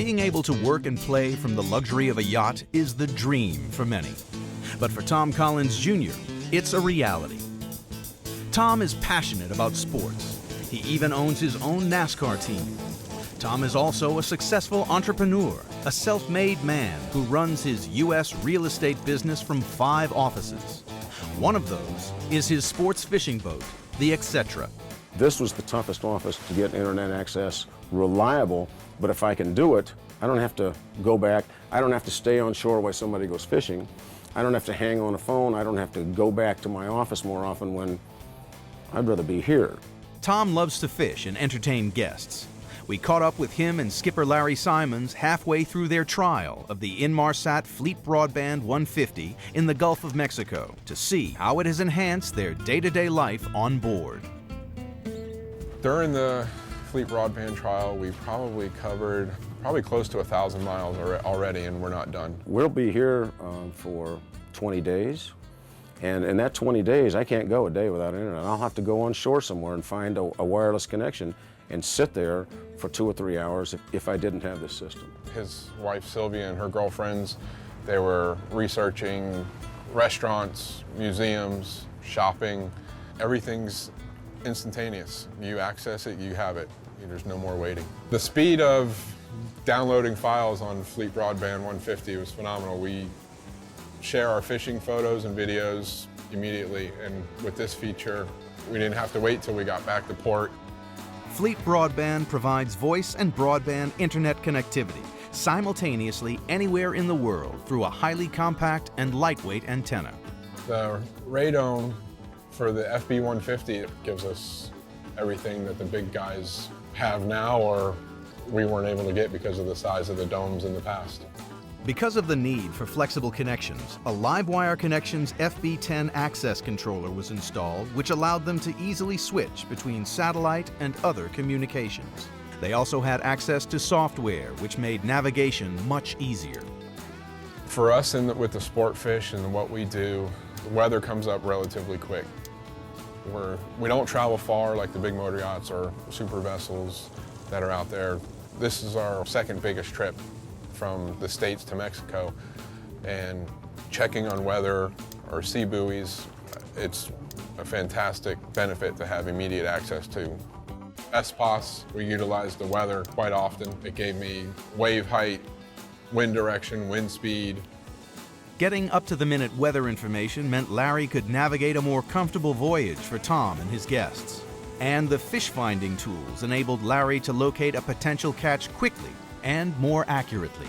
Being able to work and play from the luxury of a yacht is the dream for many. But for Tom Collins Jr., it's a reality. Tom is passionate about sports. He even owns his own NASCAR team. Tom is also a successful entrepreneur, a self-made man who runs his U.S. real estate business from 5 offices. One of those is his sports fishing boat, the Etc. This was the toughest office to get internet access reliable, but if I can do it, I don't have to go back. I don't have to stay on shore while somebody goes fishing. I don't have to hang on a phone. I don't have to go back to my office more often when I'd rather be here. Tom loves to fish and entertain guests. We caught up with him and skipper Larry Simons halfway through their trial of the Inmarsat FleetBroadband 150 in the Gulf of Mexico to see how it has enhanced their day-to-day life on board. During the FleetBroadband trial, we probably covered close to 1,000 miles already, and we're not done. We'll be here for 20 days, and in that 20 days, I can't go a day without internet. I'll have to go on shore somewhere and find a wireless connection and sit there for 2 or 3 hours if I didn't have this system. His wife Sylvia and her girlfriends, they were researching restaurants, museums, shopping. Everything's instantaneous. You access it, you have it. There's no more waiting. The speed of downloading files on FleetBroadband 150 was phenomenal. We share our fishing photos and videos immediately, and with this feature, we didn't have to wait till we got back to port. FleetBroadband provides voice and broadband internet connectivity simultaneously anywhere in the world through a highly compact and lightweight antenna. The radome for the FB150 gives us everything that the big guys have now or we weren't able to get because of the size of the domes in the past. Because of the need for flexible connections, a LiveWire Connections FB10 access controller was installed, which allowed them to easily switch between satellite and other communications. They also had access to software, which made navigation much easier. For us with the sport fish and what we do, the weather comes up relatively quick. We don't travel far like the big motor yachts or super vessels that are out there. This is our second biggest trip from the States to Mexico, and checking on weather or sea buoys, it's a fantastic benefit to have immediate access to. SPOS, we utilize the weather quite often. It gave me wave height, wind direction, wind speed. Getting up-to-the-minute weather information meant Larry could navigate a more comfortable voyage for Tom and his guests. And the fish-finding tools enabled Larry to locate a potential catch quickly and more accurately.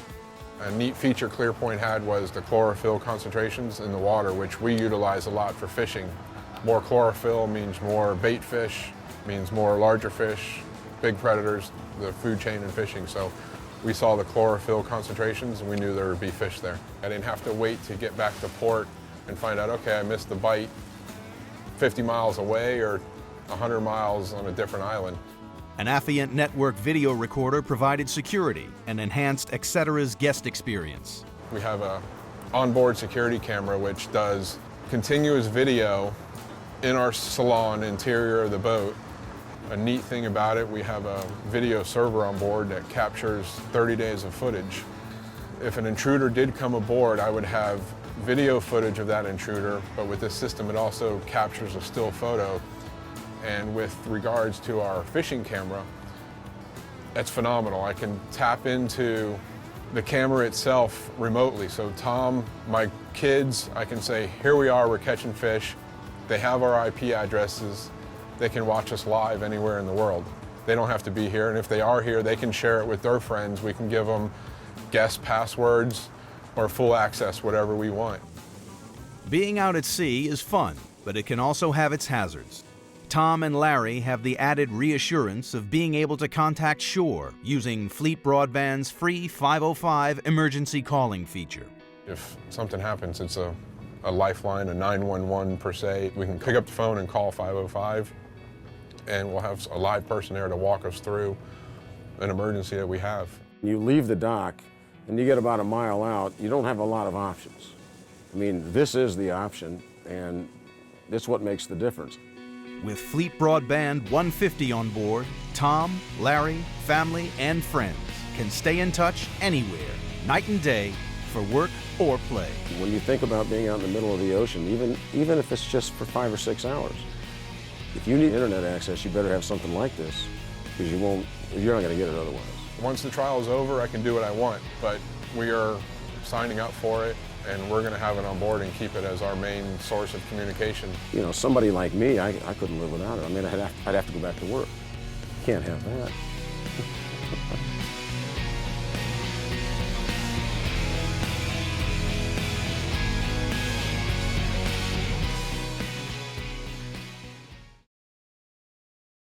A neat feature ClearPoint had was the chlorophyll concentrations in the water, which we utilize a lot for fishing. More chlorophyll means more bait fish, means more larger fish, big predators, the food chain in fishing. So we saw the chlorophyll concentrations and we knew there would be fish there. I didn't have to wait to get back to port and find out, okay, I missed the bite 50 miles away or 100 miles on a different island. An Affiant Network video recorder provided security and enhanced Etcetera's guest experience. We have a onboard security camera which does continuous video in our salon interior of the boat. A neat thing about it, we have a video server on board that captures 30 days of footage. If an intruder did come aboard, I would have video footage of that intruder, but with this system it also captures a still photo. And with regards to our fishing camera, that's phenomenal. I can tap into the camera itself remotely. So Tom, my kids, I can say, here we are, we're catching fish. They have our IP addresses. They can watch us live anywhere in the world. They don't have to be here, and if they are here, they can share it with their friends. We can give them guest passwords or full access, whatever we want. Being out at sea is fun, but it can also have its hazards. Tom and Larry have the added reassurance of being able to contact shore using FleetBroadband's free 505 emergency calling feature. If something happens, it's a lifeline, a 911 per se. We can pick up the phone and call 505, and we'll have a live person there to walk us through an emergency that we have. You leave the dock and you get about a mile out, you don't have a lot of options. I mean, this is the option, and it's what makes the difference. With FleetBroadband 150 on board, Tom, Larry, family, and friends can stay in touch anywhere, night and day, for work or play. When you think about being out in the middle of the ocean, even if it's just for 5 or 6 hours, if you need internet access, you better have something like this, because you're not going to get it otherwise. Once the trial is over, I can do what I want, but we are signing up for it, and we're going to have it on board and keep it as our main source of communication. You know, somebody like me, I couldn't live without it. I mean, I'd have to go back to work. Can't have that.